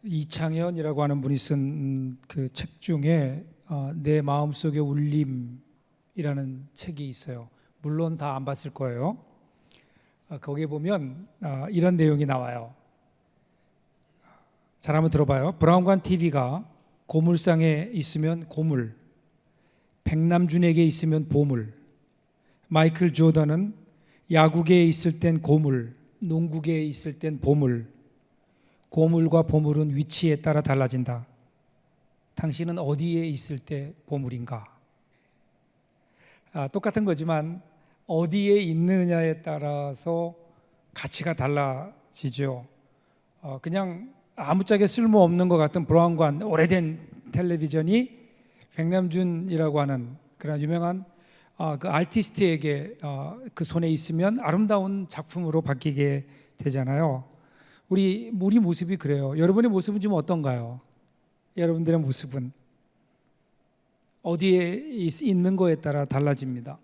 이창현이라고 하는 분이 쓴 그 책 중에 내 마음속의 울림이라는 책이 있어요. 물론 다 안 봤을 거예요. 거기에 보면 이런 내용이 나와요. 잘 한번 들어봐요. 브라운관 TV가 고물상에 있으면 고물, 백남준에게 있으면 보물, 마이클 조던은 야구계에 있을 땐 고물, 농구계에 있을 땐 보물, 고물과 보물은 위치에 따라 달라진다. 당신은 어디에 있을 때 보물인가? 똑같은 거지만 어디에 있느냐에 따라서 가치가 달라지죠. 그냥 아무짝에 쓸모없는 것 같은 브라운관 오래된 텔레비전이 백남준이라고 하는 그런 유명한 그 아티스트에게 그 손에 있으면 아름다운 작품으로 바뀌게 되잖아요. 우리 모습이 그래요. 여러분의 모습은 좀 어떤가요? 여러분들의 모습은 어디에 있는 거에 따라 달라집니다.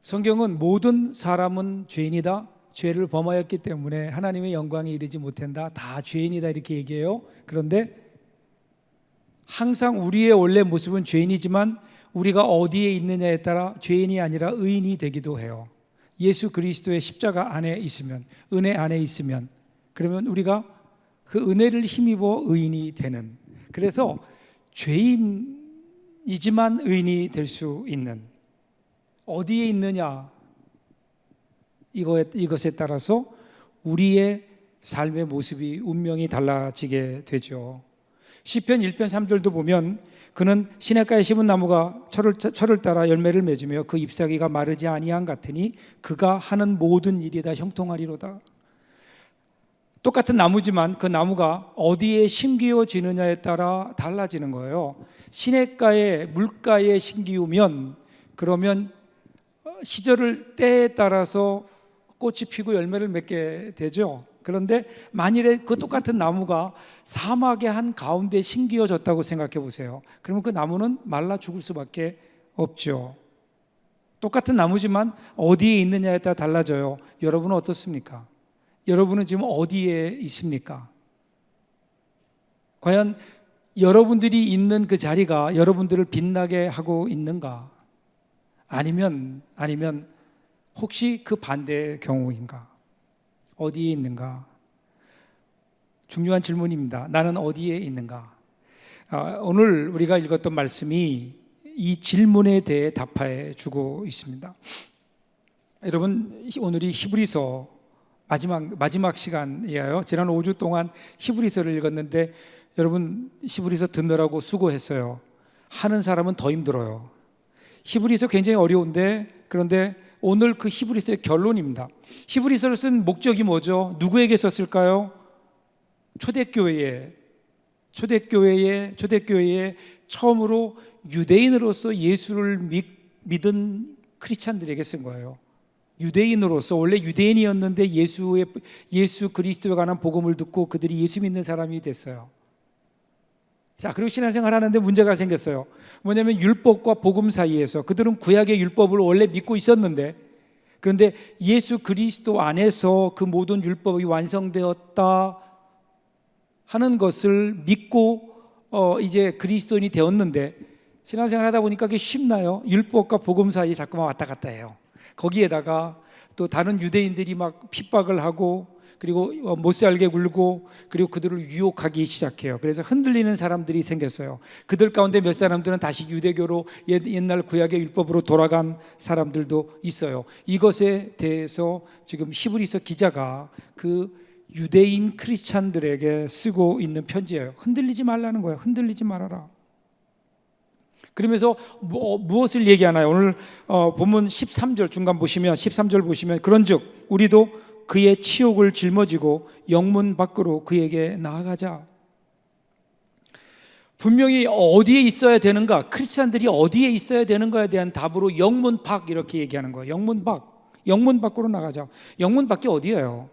성경은 모든 사람은 죄인이다, 죄를 범하였기 때문에 하나님의 영광에 이르지 못한다, 다 죄인이다 이렇게 얘기해요. 그런데 항상 우리의 원래 모습은 죄인이지만 우리가 어디에 있느냐에 따라 죄인이 아니라 의인이 되기도 해요. 예수 그리스도의 십자가 안에 있으면, 은혜 안에 있으면, 그러면 우리가 그 은혜를 힘입어 의인이 되는, 그래서 죄인이지만 의인이 될 수 있는, 어디에 있느냐 이것에 따라서 우리의 삶의 모습이 운명이 달라지게 되죠. 시편 1편 3절도 보면 그는 시냇가에 심은 나무가 철을 따라 열매를 맺으며 그 잎사귀가 마르지 아니한 같으니 그가 하는 모든 일이 다 형통하리로다. 똑같은 나무지만 그 나무가 어디에 심기워지느냐에 따라 달라지는 거예요. 시냇가에 물가에 심기우면 그러면 시절을 때에 따라서 꽃이 피고 열매를 맺게 되죠. 그런데 만일에 그 똑같은 나무가 사막의 한 가운데 심기워졌다고 생각해 보세요. 그러면 그 나무는 말라 죽을 수밖에 없죠. 똑같은 나무지만 어디에 있느냐에 따라 달라져요. 여러분은 어떻습니까? 여러분은 지금 어디에 있습니까? 과연 여러분들이 있는 그 자리가 여러분들을 빛나게 하고 있는가? 아니면 혹시 그 반대의 경우인가? 어디에 있는가? 중요한 질문입니다. 나는 어디에 있는가? 오늘 우리가 읽었던 말씀이 이 질문에 대해 답해 주고 있습니다. 여러분, 오늘이 히브리서 마지막 시간이에요. 지난 5주 동안 히브리서를 읽었는데 여러분 히브리서 듣느라고 수고했어요. 하는 사람은 더 힘들어요. 히브리서 굉장히 어려운데, 그런데 오늘 그 히브리서의 결론입니다. 히브리서를 쓴 목적이 뭐죠? 누구에게 썼을까요? 초대교회에 처음으로 유대인으로서 예수를 믿은 크리스찬들에게 쓴 거예요. 유대인으로서, 원래 유대인이었는데 예수 그리스도에 관한 복음을 듣고 그들이 예수 믿는 사람이 됐어요. 자, 그리고 신앙생활 하는데 문제가 생겼어요. 뭐냐면 율법과 복음 사이에서 그들은 구약의 율법을 원래 믿고 있었는데, 그런데 예수 그리스도 안에서 그 모든 율법이 완성되었다 하는 것을 믿고 이제 그리스도인이 되었는데, 신앙생활 하다 보니까 그게 쉽나요? 율법과 복음 사이에 자꾸만 왔다 갔다 해요. 거기에다가 또 다른 유대인들이 막 핍박을 하고, 그리고 못 살게 굴고, 그리고 그들을 유혹하기 시작해요. 그래서 흔들리는 사람들이 생겼어요. 그들 가운데 몇 사람들은 다시 유대교로, 옛날 구약의 율법으로 돌아간 사람들도 있어요. 이것에 대해서 지금 히브리서 기자가 그 유대인 크리스찬들에게 쓰고 있는 편지예요. 흔들리지 말라는 거예요. 흔들리지 말아라. 그러면서 무엇을 얘기하나요? 오늘 본문 13절 중간 보시면, 13절 보시면, 그런즉 우리도 그의 치욕을 짊어지고 영문 밖으로 그에게 나아가자. 분명히 어디에 있어야 되는가, 크리스찬들이 어디에 있어야 되는가에 대한 답으로 영문 밖 이렇게 얘기하는 거예요. 영문 밖으로 나가자. 영문 밖이 어디예요?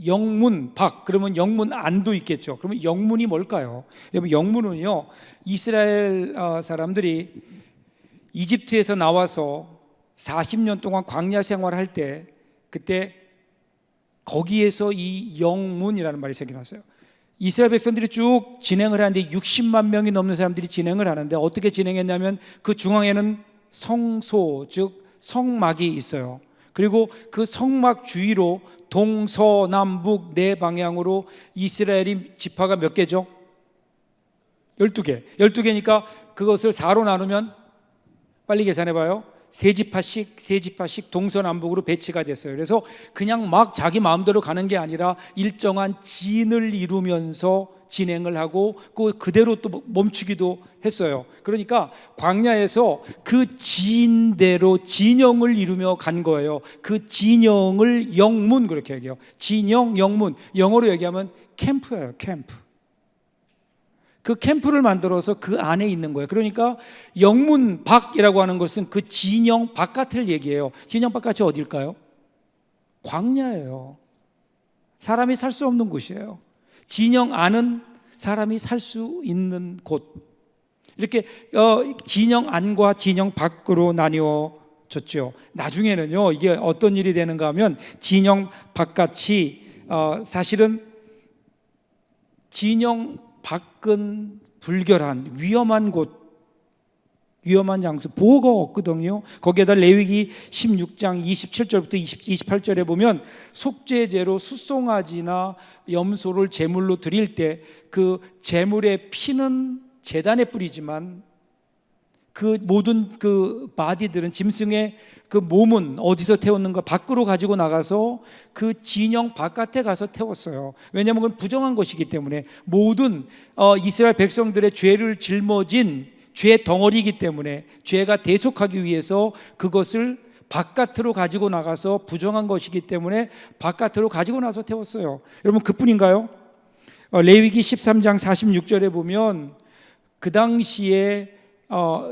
영문 밖, 그러면 영문 안도 있겠죠. 그러면 영문이 뭘까요? 여러분, 영문은요, 이스라엘 사람들이 이집트에서 나와서 40년 동안 광야 생활할 때, 그때 거기에서 이 영문이라는 말이 생겨났어요. 이스라엘 백성들이 쭉 진행을 하는데 60만 명이 넘는 사람들이 진행을 하는데 어떻게 진행했냐면 그 중앙에는 성소, 즉 성막이 있어요. 그리고 그 성막 주위로 동서남북 네 방향으로 이스라엘이 지파가 몇 개죠? 12개. 12개니까 그것을 4로 나누면 빨리 계산해 봐요. 세 지파씩 동서남북으로 배치가 됐어요. 그래서 그냥 막 자기 마음대로 가는 게 아니라 일정한 진을 이루면서 진행을 하고 그대로 또 멈추기도 했어요. 그러니까 광야에서 그 진대로 진영을 이루며 간 거예요. 그 진영을 영문 그렇게 얘기해요. 진영, 영문. 영어로 얘기하면 캠프예요. 캠프. 그 캠프를 만들어서 그 안에 있는 거예요. 그러니까 영문 밖이라고 하는 것은 그 진영 바깥을 얘기해요. 진영 바깥이 어딜까요? 광야예요. 사람이 살 수 없는 곳이에요. 진영 안은 사람이 살 수 있는 곳. 이렇게 진영 안과 진영 밖으로 나뉘어졌죠. 나중에는요, 이게 어떤 일이 되는가 하면 진영 바깥이 사실은 진영 밖은 불결한 위험한 곳, 위험한 장소, 보호가 없거든요. 거기에다 레위기 16장 27절부터 28절에 보면 속죄제로 숫송아지나 염소를 제물로 드릴 때 그 제물의 피는 제단에 뿌리지만 그 모든 그 바디들은 짐승의 그 몸은 어디서 태웠는가? 밖으로 가지고 나가서 그 진영 바깥에 가서 태웠어요. 왜냐하면 그건 부정한 것이기 때문에 모든 이스라엘 백성들의 죄를 짊어진 죄 덩어리이기 때문에 죄가 대속하기 위해서 그것을 바깥으로 가지고 나가서 부정한 것이기 때문에 바깥으로 가지고 나서 태웠어요. 여러분 그뿐인가요? 레위기 13장 46절에 보면 그 당시에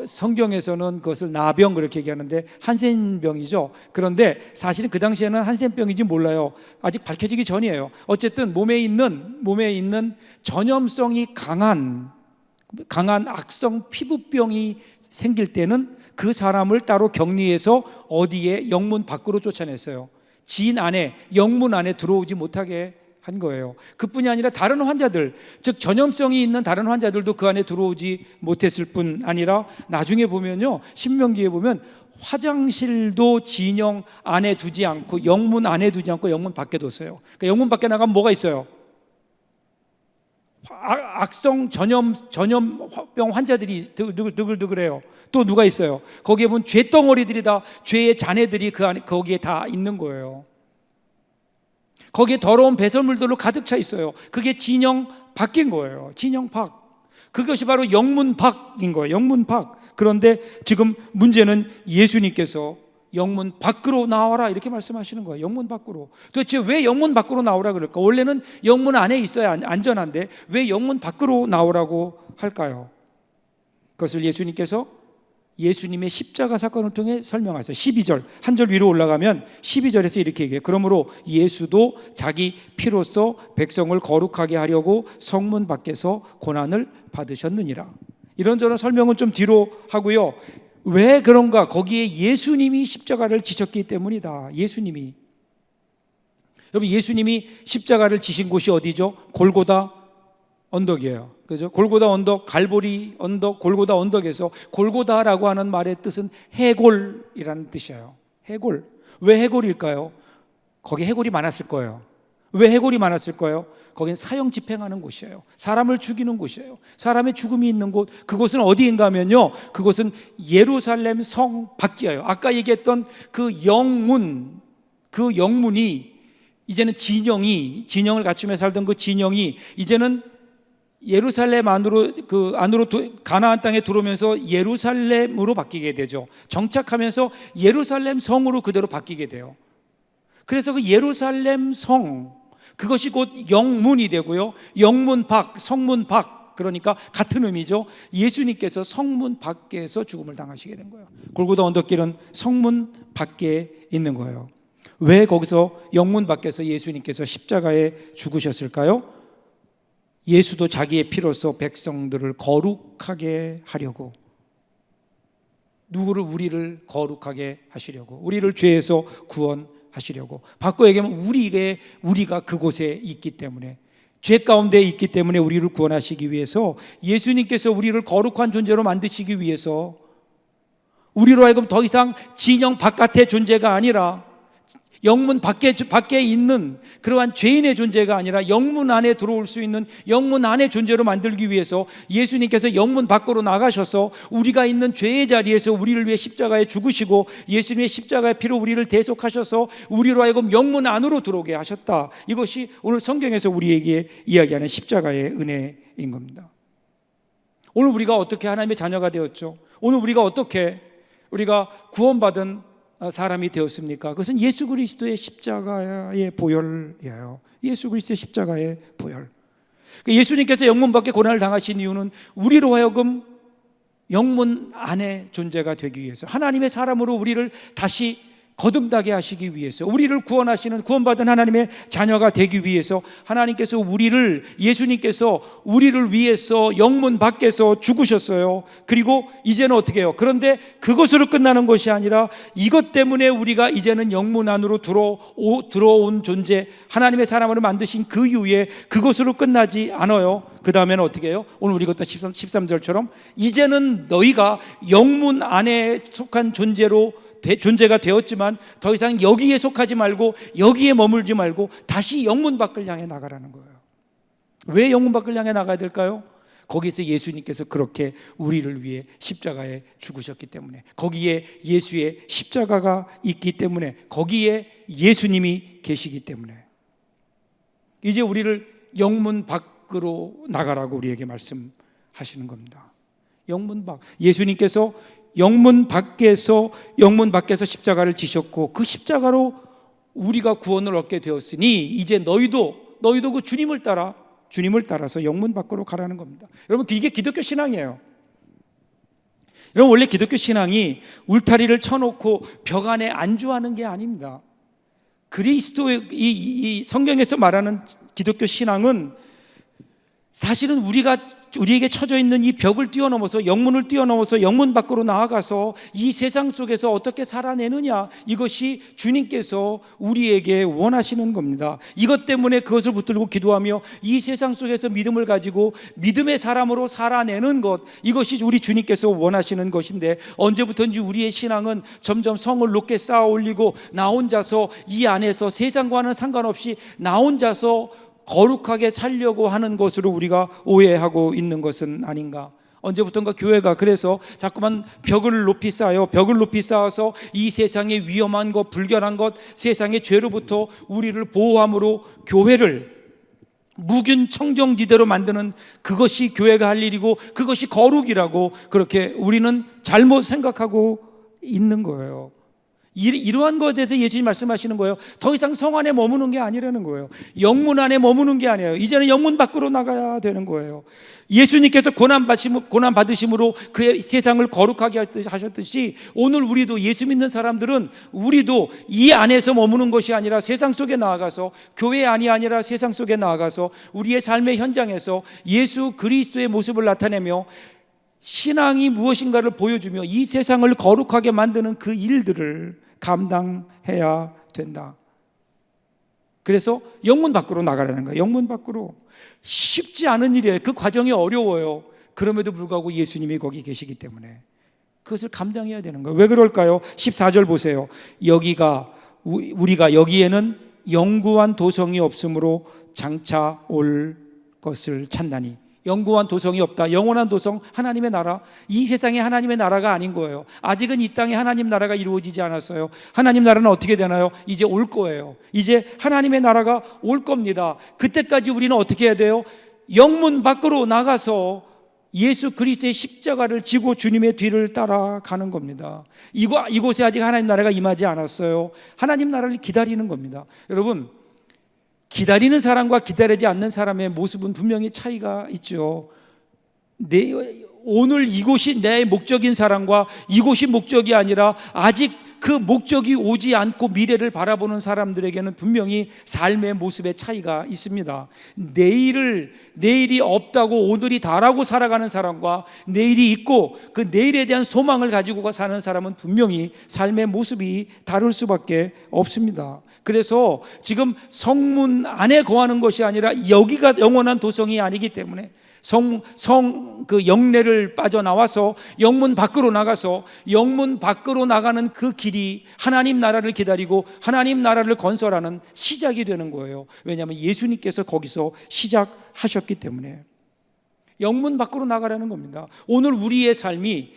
성경에서는 그것을 나병 그렇게 얘기하는데 한센병이죠. 그런데 사실은 그 당시에는 한센병인지 몰라요. 아직 밝혀지기 전이에요. 어쨌든 몸에 있는 전염성이 강한 악성 피부병이 생길 때는 그 사람을 따로 격리해서 어디에 영문 밖으로 쫓아냈어요. 진 안에 영문 안에 들어오지 못하게 한 거예요. 그뿐이 아니라 다른 환자들, 즉 전염성이 있는 다른 환자들도 그 안에 들어오지 못했을 뿐 아니라 나중에 보면요, 신명기에 보면 화장실도 진영 안에 두지 않고 영문 안에 두지 않고 영문 밖에 뒀어요. 그러니까 영문 밖에 나가면 뭐가 있어요? 악성 전염병 환자들이 드글드글해요. 또 누가 있어요? 거기에 보면 죄덩어리들이 다 죄의 잔해들이 그 안에 거기에 다 있는 거예요. 거기에 더러운 배설물들로 가득 차 있어요. 그게 진영 밖인 거예요. 진영 밖. 그것이 바로 영문 밖인 거예요. 영문 밖. 그런데 지금 문제는 예수님께서 영문 밖으로 나와라 이렇게 말씀하시는 거예요. 영문 밖으로. 도대체 왜 영문 밖으로 나오라 그럴까? 원래는 영문 안에 있어야 안전한데 왜 영문 밖으로 나오라고 할까요? 그것을 예수님께서 예수님의 십자가 사건을 통해 설명하세요. 12절 한 절 위로 올라가면 12절에서 이렇게 얘기해요. 그러므로 예수도 자기 피로써 백성을 거룩하게 하려고 성문 밖에서 고난을 받으셨느니라. 이런저런 설명은 좀 뒤로 하고요. 왜 그런가? 거기에 예수님이 십자가를 지셨기 때문이다. 예수님이. 여러분 예수님이 십자가를 지신 곳이 어디죠? 골고다 언덕이에요. 그죠? 골고다 언덕, 갈보리 언덕, 골고다 언덕에서 골고다라고 하는 말의 뜻은 해골이라는 뜻이에요. 해골. 왜 해골일까요? 거기 해골이 많았을 거예요. 왜 해골이 많았을 거예요? 거긴 사형 집행하는 곳이에요. 사람을 죽이는 곳이에요. 사람의 죽음이 있는 곳. 그곳은 어디인가 하면요, 그곳은 예루살렘 성 밖이에요. 아까 얘기했던 그 영문, 그 영문이 이제는 진영을 갖추며 살던 그 진영이 이제는 예루살렘 안으로 가나안 땅에 들어오면서 예루살렘으로 바뀌게 되죠. 정착하면서 예루살렘 성으로 그대로 바뀌게 돼요. 그래서 그 예루살렘 성, 그것이 곧 영문이 되고요. 영문 밖, 성문 밖, 그러니까 같은 의미죠. 예수님께서 성문 밖에서 죽음을 당하시게 된 거예요. 골고다 언덕길은 성문 밖에 있는 거예요. 왜 거기서 영문 밖에서 예수님께서 십자가에 죽으셨을까요? 예수도 자기의 피로써 백성들을 거룩하게 하려고, 우리를 거룩하게 하시려고, 우리를 죄에서 구원하시려고. 바꿔 얘기하면 우리가 그곳에 있기 때문에 죄 가운데 있기 때문에 우리를 구원하시기 위해서, 예수님께서 우리를 거룩한 존재로 만드시기 위해서, 우리로 하여금 더 이상 진영 바깥의 존재가 아니라 영문 밖에 있는 그러한 죄인의 존재가 아니라 영문 안에 들어올 수 있는 영문 안의 존재로 만들기 위해서 예수님께서 영문 밖으로 나가셔서 우리가 있는 죄의 자리에서 우리를 위해 십자가에 죽으시고, 예수님의 십자가의 피로 우리를 대속하셔서 우리로 하여금 영문 안으로 들어오게 하셨다. 이것이 오늘 성경에서 우리에게 이야기하는 십자가의 은혜인 겁니다. 오늘 우리가 어떻게 하나님의 자녀가 되었죠? 오늘 우리가 구원받은 사람이 되었습니까? 그것은 예수 그리스도의 십자가의 보혈이에요. 예수 그리스도의 십자가의 보혈. 예수님께서 영문 밖에 고난을 당하신 이유는 우리로 하여금 영문 안의 존재가 되기 위해서, 하나님의 사람으로 우리를 다시 거듭나게 하시기 위해서, 우리를 구원하시는 구원받은 하나님의 자녀가 되기 위해서 하나님께서 예수님께서 우리를 위해서 영문 밖에서 죽으셨어요. 그리고 이제는 어떻게 해요? 그런데 그것으로 끝나는 것이 아니라 이것 때문에 우리가 이제는 영문 안으로 들어온 존재, 하나님의 사람으로 만드신 그 이후에 그것으로 끝나지 않아요. 그 다음에는 어떻게 해요? 오늘 우리 것도 13절처럼 이제는 너희가 영문 안에 속한 존재가 되었지만 더 이상 여기에 속하지 말고, 여기에 머물지 말고 다시 영문 밖을 향해 나가라는 거예요. 왜 영문 밖을 향해 나가야 될까요? 거기서 예수님께서 그렇게 우리를 위해 십자가에 죽으셨기 때문에, 거기에 예수의 십자가가 있기 때문에, 거기에 예수님이 계시기 때문에 이제 우리를 영문 밖으로 나가라고 우리에게 말씀하시는 겁니다. 영문 밖. 예수님께서 영문 밖에서 십자가를 지셨고, 그 십자가로 우리가 구원을 얻게 되었으니 이제 너희도 그 주님을 따라서 영문 밖으로 가라는 겁니다. 여러분, 이게 기독교 신앙이에요. 여러분, 원래 기독교 신앙이 울타리를 쳐놓고 벽 안에 안주하는 게 아닙니다. 그리스도의 이 성경에서 말하는 기독교 신앙은 사실은 우리에게 쳐져 있는 이 벽을 뛰어넘어서, 영문을 뛰어넘어서 영문 밖으로 나아가서 이 세상 속에서 어떻게 살아내느냐, 이것이 주님께서 우리에게 원하시는 겁니다. 이것 때문에 그것을 붙들고 기도하며 이 세상 속에서 믿음을 가지고 믿음의 사람으로 살아내는 것, 이것이 우리 주님께서 원하시는 것인데, 언제부터인지 우리의 신앙은 점점 성을 높게 쌓아 올리고 나 혼자서 이 안에서 세상과는 상관없이 나 혼자서 거룩하게 살려고 하는 것으로 우리가 오해하고 있는 것은 아닌가. 언제부턴가 교회가 그래서 자꾸만 벽을 높이 쌓아서 이 세상의 위험한 것, 불결한 것, 세상의 죄로부터 우리를 보호함으로 교회를 무균 청정지대로 만드는, 그것이 교회가 할 일이고 그것이 거룩이라고 그렇게 우리는 잘못 생각하고 있는 거예요. 이러한 것에 대해서 예수님 말씀하시는 거예요. 더 이상 성 안에 머무는 게 아니라는 거예요. 영문 안에 머무는 게 아니에요. 이제는 영문 밖으로 나가야 되는 거예요. 예수님께서 고난 받으심으로 그의 세상을 거룩하게 하셨듯이, 오늘 우리도, 예수 믿는 사람들은 우리도 이 안에서 머무는 것이 아니라 세상 속에 나아가서, 교회 안이 아니라 세상 속에 나아가서 우리의 삶의 현장에서 예수 그리스도의 모습을 나타내며 신앙이 무엇인가를 보여주며 이 세상을 거룩하게 만드는 그 일들을 감당해야 된다. 그래서 영문 밖으로 나가라는 거예요. 영문 밖으로. 쉽지 않은 일이에요. 그 과정이 어려워요. 그럼에도 불구하고 예수님이 거기 계시기 때문에 그것을 감당해야 되는 거예요. 왜 그럴까요? 14절 보세요. 우리가 여기에는 영구한 도성이 없으므로 장차 올 것을 찾나니. 영구한 도성이 없다. 영원한 도성, 하나님의 나라. 이 세상에 하나님의 나라가 아닌 거예요. 아직은 이 땅에 하나님 나라가 이루어지지 않았어요. 하나님 나라는 어떻게 되나요? 이제 올 거예요. 이제 하나님의 나라가 올 겁니다. 그때까지 우리는 어떻게 해야 돼요? 영문 밖으로 나가서 예수 그리스도의 십자가를 지고 주님의 뒤를 따라가는 겁니다. 이곳에 아직 하나님 나라가 임하지 않았어요. 하나님 나라를 기다리는 겁니다. 여러분, 기다리는 사람과 기다리지 않는 사람의 모습은 분명히 차이가 있죠. 오늘 이곳이 내 목적인 사람과 이곳이 목적이 아니라 아직 그 목적이 오지 않고 미래를 바라보는 사람들에게는 분명히 삶의 모습의 차이가 있습니다. 내일이 없다고 오늘이 다라고 살아가는 사람과 내일이 있고 그 내일에 대한 소망을 가지고 사는 사람은 분명히 삶의 모습이 다를 수밖에 없습니다. 그래서 지금 성문 안에 거하는 것이 아니라 여기가 영원한 도성이 아니기 때문에 그 영내를 빠져나와서 영문 밖으로 나가서 영문 밖으로 나가는 그 길이 하나님 나라를 기다리고 하나님 나라를 건설하는 시작이 되는 거예요. 왜냐하면 예수님께서 거기서 시작하셨기 때문에 영문 밖으로 나가라는 겁니다. 오늘 우리의 삶이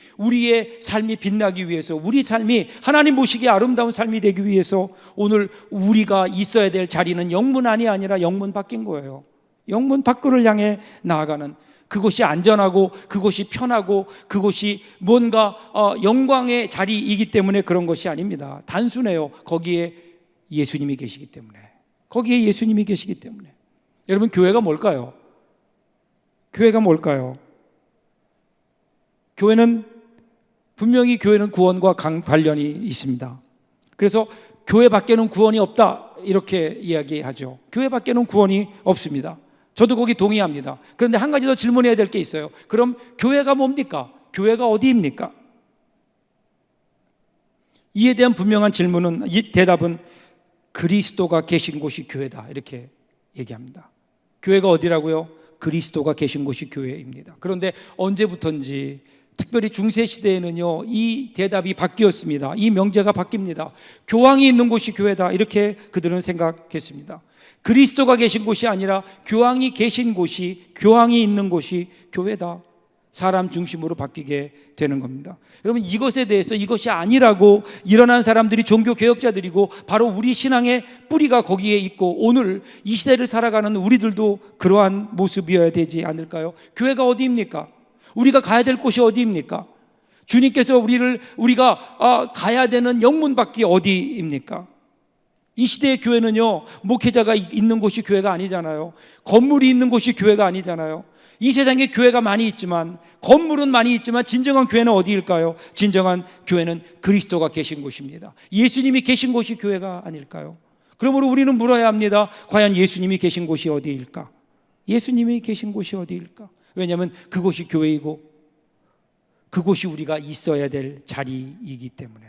빛나기 위해서, 우리 삶이 하나님 보시기에 아름다운 삶이 되기 위해서 오늘 우리가 있어야 될 자리는 영문 안이 아니라 영문 밖인 거예요. 영문 밖으로 향해 나아가는, 그곳이 안전하고 그곳이 편하고 그곳이 뭔가 영광의 자리이기 때문에 그런 것이 아닙니다. 단순해요. 거기에 예수님이 계시기 때문에. 거기에 예수님이 계시기 때문에. 여러분, 교회가 뭘까요? 교회가 뭘까요? 분명히 교회는 구원과 관련이 있습니다. 그래서 교회 밖에는 구원이 없다 이렇게 이야기하죠. 교회 밖에는 구원이 없습니다. 저도 거기 동의합니다. 그런데 한 가지 더 질문해야 될 게 있어요. 그럼 교회가 뭡니까? 교회가 어디입니까? 이에 대한 분명한 대답은 그리스도가 계신 곳이 교회다 이렇게 얘기합니다. 교회가 어디라고요? 그리스도가 계신 곳이 교회입니다. 그런데 언제부턴지 특별히 중세시대에는요 이 대답이 바뀌었습니다. 이 명제가 바뀝니다. 교황이 있는 곳이 교회다 이렇게 그들은 생각했습니다. 그리스도가 계신 곳이 아니라 교황이 있는 곳이 교회다. 사람 중심으로 바뀌게 되는 겁니다. 여러분, 이것에 대해서 이것이 아니라고 일어난 사람들이 종교개혁자들이고 바로 우리 신앙의 뿌리가 거기에 있고 오늘 이 시대를 살아가는 우리들도 그러한 모습이어야 되지 않을까요? 교회가 어디입니까? 우리가 가야 될 곳이 어디입니까? 주님께서 우리가 가야 되는 영문밖에 어디입니까? 이 시대의 교회는요 목회자가 있는 곳이 교회가 아니잖아요. 건물이 있는 곳이 교회가 아니잖아요. 이 세상에 교회가 많이 있지만, 건물은 많이 있지만 진정한 교회는 어디일까요? 진정한 교회는 그리스도가 계신 곳입니다. 예수님이 계신 곳이 교회가 아닐까요? 그러므로 우리는 물어야 합니다. 과연 예수님이 계신 곳이 어디일까? 예수님이 계신 곳이 어디일까? 왜냐하면 그곳이 교회이고 그곳이 우리가 있어야 될 자리이기 때문에.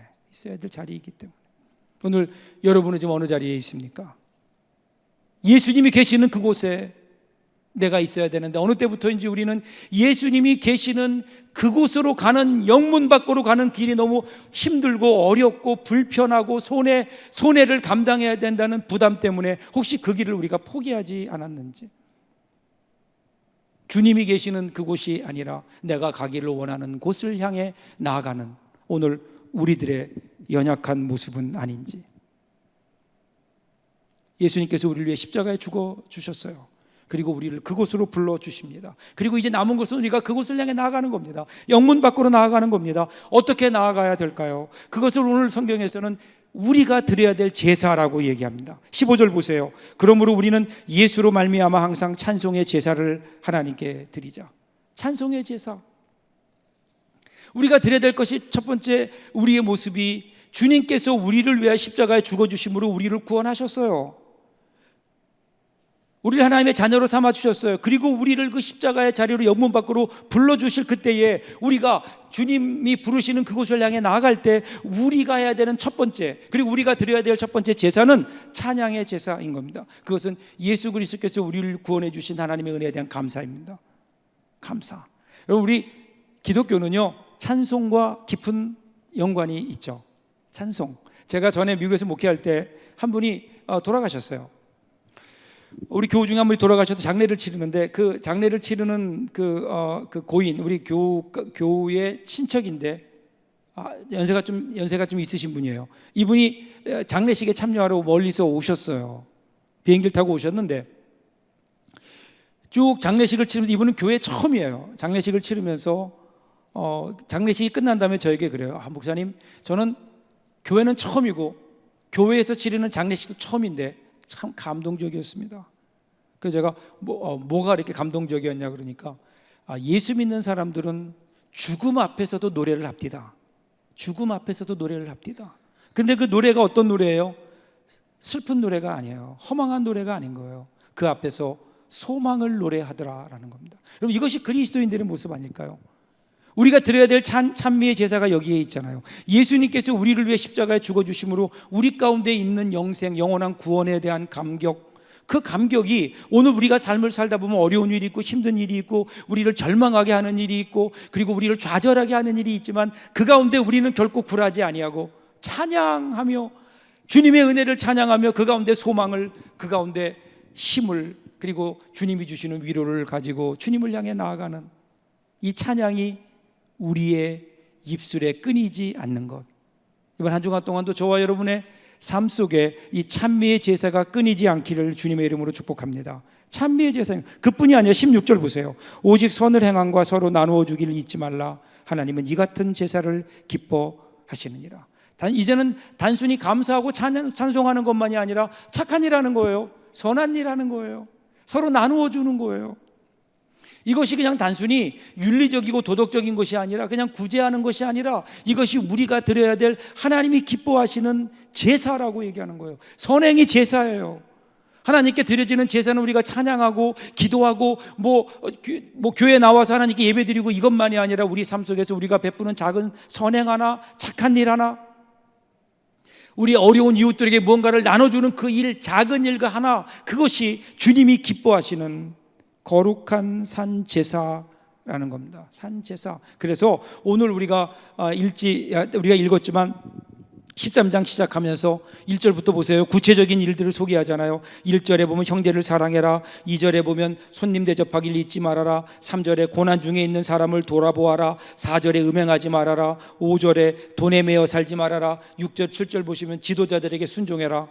오늘 여러분은 지금 어느 자리에 있습니까? 예수님이 계시는 그곳에 내가 있어야 되는데 어느 때부터인지 우리는 예수님이 계시는 그곳으로 가는, 영문 밖으로 가는 길이 너무 힘들고 어렵고 불편하고 손해를 감당해야 된다는 부담 때문에 혹시 그 길을 우리가 포기하지 않았는지, 주님이 계시는 그곳이 아니라 내가 가기를 원하는 곳을 향해 나아가는 오늘 우리들의 연약한 모습은 아닌지. 예수님께서 우리를 위해 십자가에 죽어주셨어요. 그리고 우리를 그곳으로 불러주십니다. 그리고 이제 남은 것은 우리가 그곳을 향해 나아가는 겁니다. 영문 밖으로 나아가는 겁니다. 어떻게 나아가야 될까요? 그것을 오늘 성경에서는 우리가 드려야 될 제사라고 얘기합니다. 15절 보세요. 그러므로 우리는 예수로 말미암아 항상 찬송의 제사를 하나님께 드리자. 찬송의 제사. 우리가 드려야 될 것이 첫 번째, 우리의 모습이 주님께서 우리를 위해 십자가에 죽어주심으로 우리를 구원하셨어요. 우리를 하나님의 자녀로 삼아주셨어요. 그리고 우리를 그 십자가의 자리로 영문 밖으로 불러주실 그때에 우리가 주님이 부르시는 그곳을 향해 나아갈 때 우리가 해야 되는 첫 번째, 그리고 우리가 드려야 될 첫 번째 제사는 찬양의 제사인 겁니다. 그것은 예수 그리스도께서 우리를 구원해 주신 하나님의 은혜에 대한 감사입니다. 감사. 여러분, 우리 기독교는요 찬송과 깊은 연관이 있죠. 찬송. 제가 전에 미국에서 목회할 때 한 분이 돌아가셨어요. 우리 교우 중에 한 분이 돌아가셔서 장례를 치르는데 그 장례를 치르는 그 고인, 우리 교우의 친척인데 연세가 좀 있으신 분이에요. 이분이 장례식에 참여하러 멀리서 오셨어요. 비행기를 타고 오셨는데 쭉 장례식을 치르면서, 이분은 교회 처음이에요. 장례식을 치르면서 장례식이 끝난 다음에 저에게 그래요. 목사님, 저는 교회는 처음이고 교회에서 치르는 장례식도 처음인데 참 감동적이었습니다. 그래서 제가 뭐가 이렇게 감동적이었냐 그러니까 예수 믿는 사람들은 죽음 앞에서도 노래를 합디다. 죽음 앞에서도 노래를 합디다. 근데 그 노래가 어떤 노래예요? 슬픈 노래가 아니에요. 허망한 노래가 아닌 거예요. 그 앞에서 소망을 노래하더라라는 겁니다. 여러분, 이것이 그리스도인들의 모습 아닐까요? 우리가 드려야 될 찬미의 제사가 여기에 있잖아요. 예수님께서 우리를 위해 십자가에 죽어주심으로 우리 가운데 있는 영생, 영원한 구원에 대한 감격, 그 감격이 오늘 우리가 삶을 살다 보면 어려운 일이 있고 힘든 일이 있고 우리를 절망하게 하는 일이 있고 그리고 우리를 좌절하게 하는 일이 있지만 그 가운데 우리는 결코 굴하지 아니하고 찬양하며 주님의 은혜를 찬양하며 그 가운데 소망을, 그 가운데 힘을, 그리고 주님이 주시는 위로를 가지고 주님을 향해 나아가는 이 찬양이 우리의 입술에 끊이지 않는 것, 이번 한 주간 동안도 저와 여러분의 삶 속에 이 찬미의 제사가 끊이지 않기를 주님의 이름으로 축복합니다. 찬미의 제사, 그뿐이 아니라 16절 보세요. 오직 선을 행함과 서로 나누어 주기를 잊지 말라. 하나님은 이 같은 제사를 기뻐하시느니라. 이제는 단순히 감사하고 찬송하는 것만이 아니라 착한 일 하는 거예요. 선한 일 하는 거예요. 서로 나누어 주는 거예요. 이것이 그냥 단순히 윤리적이고 도덕적인 것이 아니라 그냥 구제하는 것이 아니라 이것이 우리가 드려야 될 하나님이 기뻐하시는 제사라고 얘기하는 거예요. 선행이 제사예요. 하나님께 드려지는 제사는 우리가 찬양하고 기도하고 교회 나와서 하나님께 예배드리고 이것만이 아니라 우리 삶 속에서 우리가 베푸는 작은 선행 하나, 착한 일 하나, 우리 어려운 이웃들에게 무언가를 나눠주는 그 일, 작은 일과 하나, 그것이 주님이 기뻐하시는 거룩한 산제사라는 겁니다. 산제사. 그래서 오늘 우리가 읽었지만 13장 시작하면서 1절부터 보세요. 구체적인 일들을 소개하잖아요. 1절에 보면 형제를 사랑해라, 2절에 보면 손님 대접하기를 잊지 말아라, 3절에 고난 중에 있는 사람을 돌아보아라, 4절에 음행하지 말아라, 5절에 돈에 매여 살지 말아라, 6절 7절 보시면 지도자들에게 순종해라.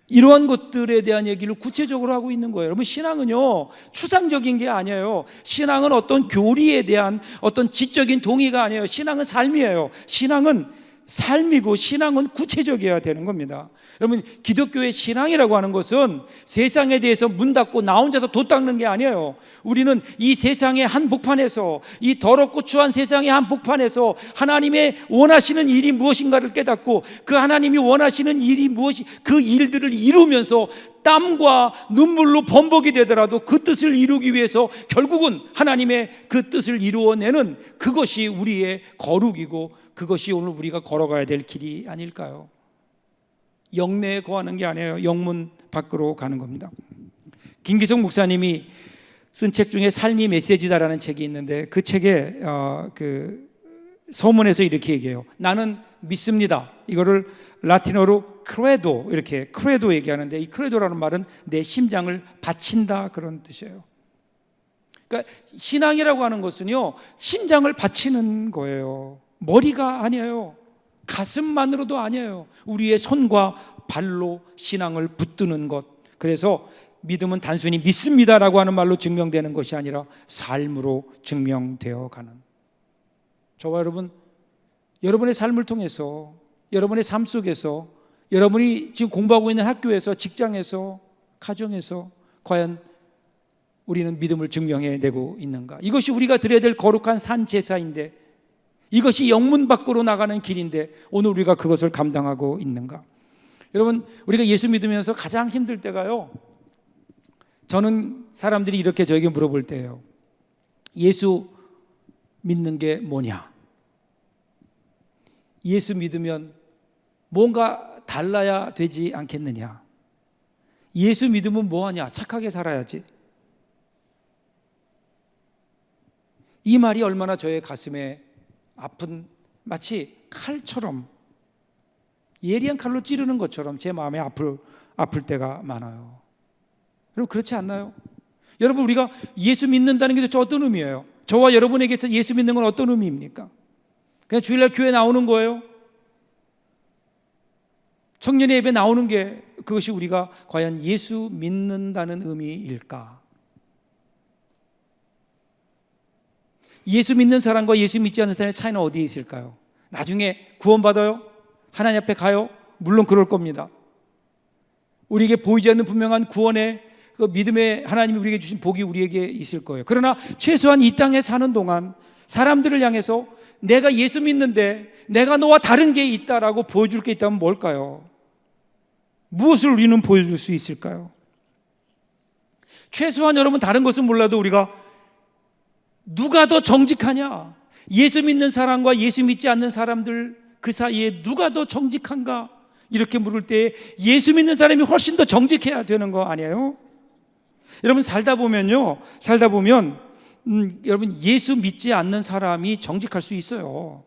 이러한 것들에 대한 얘기를 구체적으로 하고 있는 거예요. 여러분, 신앙은요 추상적인 게 아니에요. 신앙은 어떤 교리에 대한 어떤 지적인 동의가 아니에요. 신앙은 삶이에요. 신앙은 삶이고 신앙은 구체적이어야 되는 겁니다. 여러분, 기독교의 신앙이라고 하는 것은 세상에 대해서 문 닫고 나 혼자서 돛 닦는 게 아니에요. 우리는 이 세상의 한복판에서, 이 더럽고 추한 세상의 한복판에서 하나님의 원하시는 일이 무엇인가를 깨닫고 그 하나님이 원하시는 일이 무엇이, 그 일들을 이루면서 땀과 눈물로 범벅이 되더라도 그 뜻을 이루기 위해서 결국은 하나님의 그 뜻을 이루어내는 그것이 우리의 거룩이고 그것이 오늘 우리가 걸어가야 될 길이 아닐까요? 영내에 거하는 게 아니에요. 영문 밖으로 가는 겁니다. 김기성 목사님이 쓴 책 중에 삶이 메시지다라는 책이 있는데 그 책에 그 서문에서 이렇게 얘기해요. 나는 믿습니다. 이거를 라틴어로 크레도, 이렇게 크레도 얘기하는데 이 크레도라는 말은 내 심장을 바친다, 그런 뜻이에요. 그러니까 신앙이라고 하는 것은요 심장을 바치는 거예요. 머리가 아니에요. 가슴만으로도 아니에요. 우리의 손과 발로 신앙을 붙드는 것. 그래서 믿음은 단순히 믿습니다라고 하는 말로 증명되는 것이 아니라 삶으로 증명되어 가는. 저와 여러분, 여러분의 삶을 통해서, 여러분의 삶 속에서, 여러분이 지금 공부하고 있는 학교에서, 직장에서, 가정에서 과연 우리는 믿음을 증명해내고 있는가? 이것이 우리가 드려야 될 거룩한 산 제사인데, 이것이 영문 밖으로 나가는 길인데 오늘 우리가 그것을 감당하고 있는가? 여러분, 우리가 예수 믿으면서 가장 힘들 때가요, 저는 사람들이 이렇게 저에게 물어볼 때예요. 예수 믿는 게 뭐냐? 예수 믿으면 뭔가 달라야 되지 않겠느냐? 예수 믿으면 뭐하냐? 착하게 살아야지. 이 말이 얼마나 저의 가슴에 아픈, 마치 칼처럼, 예리한 칼로 찌르는 것처럼 제 마음에 아플 때가 많아요. 여러분, 그렇지 않나요? 여러분, 우리가 예수 믿는다는 게 도대체 어떤 의미예요? 저와 여러분에게서 예수 믿는 건 어떤 의미입니까? 그냥 주일날 교회 나오는 거예요? 청년의 예배 나오는 게 그것이 우리가 과연 예수 믿는다는 의미일까? 예수 믿는 사람과 예수 믿지 않는 사람의 차이는 어디에 있을까요? 나중에 구원받아요? 하나님 앞에 가요? 물론 그럴 겁니다. 우리에게 보이지 않는 분명한 구원의 그 믿음의 하나님이 우리에게 주신 복이 우리에게 있을 거예요. 그러나 최소한 이 땅에 사는 동안 사람들을 향해서 내가 예수 믿는데 내가 너와 다른 게 있다라고 보여줄 게 있다면 뭘까요? 무엇을 우리는 보여줄 수 있을까요? 최소한 여러분 다른 것은 몰라도 우리가 누가 더 정직하냐? 예수 믿는 사람과 예수 믿지 않는 사람들 그 사이에 누가 더 정직한가? 이렇게 물을 때 예수 믿는 사람이 훨씬 더 정직해야 되는 거 아니에요? 여러분 살다 보면 여러분 예수 믿지 않는 사람이 정직할 수 있어요.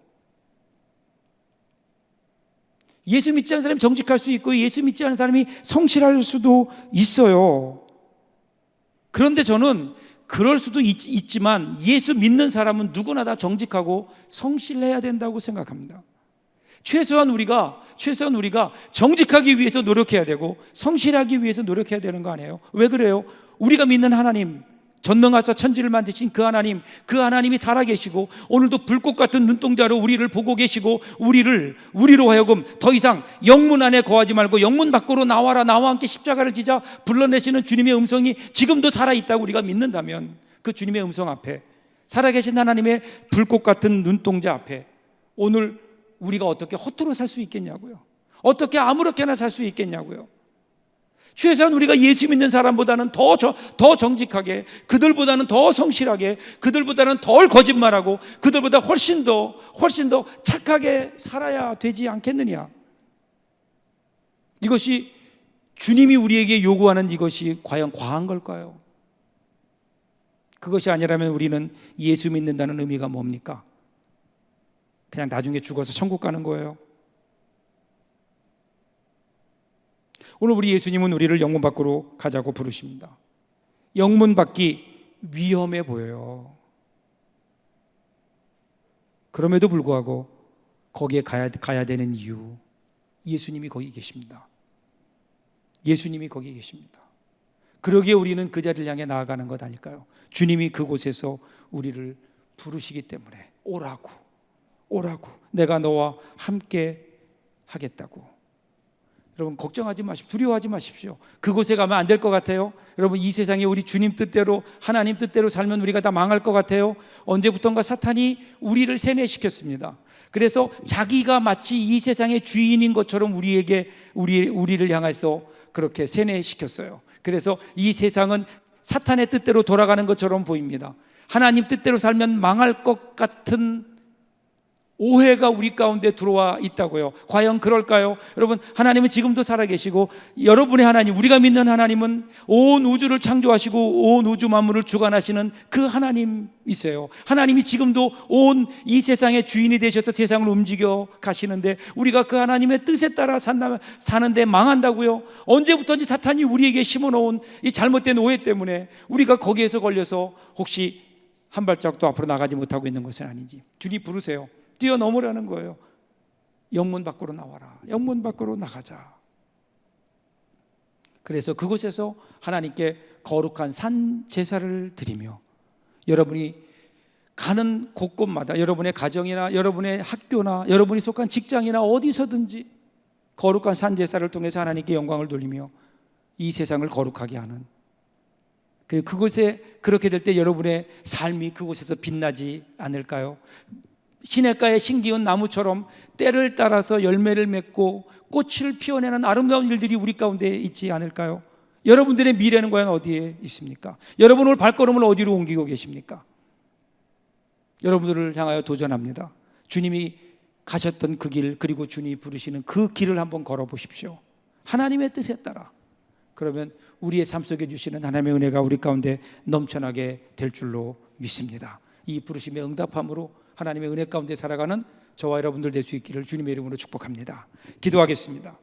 예수 믿지 않는 사람이 정직할 수 있고 예수 믿지 않는 사람이 성실할 수도 있어요. 그런데 저는 그럴 수도 있지만 예수 믿는 사람은 누구나 다 정직하고 성실해야 된다고 생각합니다. 최소한 우리가 정직하기 위해서 노력해야 되고 성실하기 위해서 노력해야 되는 거 아니에요? 왜 그래요? 우리가 믿는 하나님, 전능하사 천지를 만드신 그 하나님이 살아계시고 오늘도 불꽃 같은 눈동자로 우리를 보고 계시고 우리로 하여금 더 이상 영문 안에 거하지 말고 영문 밖으로 나와라, 나와 함께 십자가를 지자 불러내시는 주님의 음성이 지금도 살아있다고 우리가 믿는다면 그 주님의 음성 앞에, 살아계신 하나님의 불꽃 같은 눈동자 앞에 오늘 우리가 어떻게 허투루 살 수 있겠냐고요? 어떻게 아무렇게나 살 수 있겠냐고요? 최소한 우리가 예수 믿는 사람보다는 더 정직하게, 그들보다는 더 성실하게, 그들보다는 덜 거짓말하고, 그들보다 훨씬 더 착하게 살아야 되지 않겠느냐? 이것이 주님이 우리에게 요구하는 이것이 과연 과한 걸까요? 그것이 아니라면 우리는 예수 믿는다는 의미가 뭡니까? 그냥 나중에 죽어서 천국 가는 거예요. 오늘 우리 예수님은 우리를 영문 밖으로 가자고 부르십니다. 영문 밖이 위험해 보여요. 그럼에도 불구하고 거기에 가야 되는 이유, 예수님이 거기 계십니다. 예수님이 거기 계십니다. 그러기에 우리는 그 자리를 향해 나아가는 것 아닐까요? 주님이 그곳에서 우리를 부르시기 때문에 오라고, 내가 너와 함께 하겠다고. 여러분 걱정하지 마십시오. 두려워하지 마십시오. 그곳에 가면 안 될 것 같아요? 여러분 이 세상에 우리 주님 뜻대로, 하나님 뜻대로 살면 우리가 다 망할 것 같아요? 언제부턴가 사탄이 우리를 세뇌시켰습니다. 그래서 자기가 마치 이 세상의 주인인 것처럼 우리를 향해서 그렇게 세뇌시켰어요. 그래서 이 세상은 사탄의 뜻대로 돌아가는 것처럼 보입니다. 하나님 뜻대로 살면 망할 것 같은 오해가 우리 가운데 들어와 있다고요. 과연 그럴까요? 여러분 하나님은 지금도 살아계시고 여러분의 하나님, 우리가 믿는 하나님은 온 우주를 창조하시고 온 우주 만물을 주관하시는 그 하나님이세요. 하나님이 지금도 온 이 세상의 주인이 되셔서 세상을 움직여 가시는데 우리가 그 하나님의 뜻에 따라 사는데 망한다고요? 언제부터인지 사탄이 우리에게 심어놓은 이 잘못된 오해 때문에 우리가 거기에서 걸려서 혹시 한 발짝도 앞으로 나가지 못하고 있는 것은 아닌지 주님 부르세요. 뛰어넘으라는 거예요. 영문 밖으로 나와라. 영문 밖으로 나가자. 그래서 그곳에서 하나님께 거룩한 산 제사를 드리며 여러분이 가는 곳곳마다 여러분의 가정이나 여러분의 학교나 여러분이 속한 직장이나 어디서든지 거룩한 산 제사를 통해서 하나님께 영광을 돌리며 이 세상을 거룩하게 하는, 그리고 그곳에 그렇게 될 때 여러분의 삶이 그곳에서 빛나지 않을까요? 시냇가의 신기운 나무처럼 때를 따라서 열매를 맺고 꽃을 피워내는 아름다운 일들이 우리 가운데 있지 않을까요? 여러분들의 미래는 과연 어디에 있습니까? 여러분 오늘 발걸음을 어디로 옮기고 계십니까? 여러분들을 향하여 도전합니다. 주님이 가셨던 그 길, 그리고 주님이 부르시는 그 길을 한번 걸어보십시오. 하나님의 뜻에 따라. 그러면 우리의 삶 속에 주시는 하나님의 은혜가 우리 가운데 넘쳐나게 될 줄로 믿습니다. 이 부르심에 응답함으로 하나님의 은혜 가운데 살아가는 저와 여러분들 될 수 있기를 주님의 이름으로 축복합니다. 기도하겠습니다.